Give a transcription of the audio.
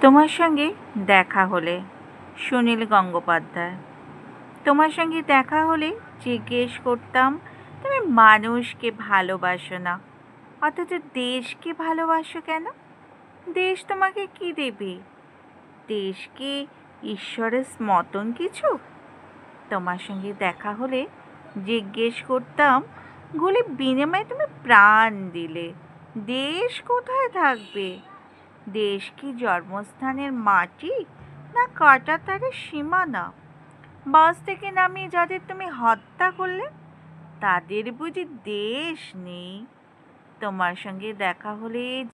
তোমার সঙ্গে দেখা হলে, সুনীল গঙ্গোপাধ্যায়। তোমার সঙ্গে দেখা হলে জিজ্ঞেস করতাম, তুমি মানুষকে ভালোবাসো না, অথচ দেশকে ভালোবাসো কেন? দেশ তোমাকে কি দেবে? দেশ কি ঈশ্বরের মতন কিছু? তোমার সঙ্গে দেখা হলে জিজ্ঞেস করতাম, গুলি বিনিময়ে তুমি প্রাণ দিলে, দেশ কোথায় থাকবে? দেশ কি জন্মস্থানের মাটি, না কাঁটা তারের সীমানা? বাস থেকে নামিয়ে যাদের তুমি হত্যা করলে, তাদের বুঝি দেশ নেই? তোমার সঙ্গে দেখা হলে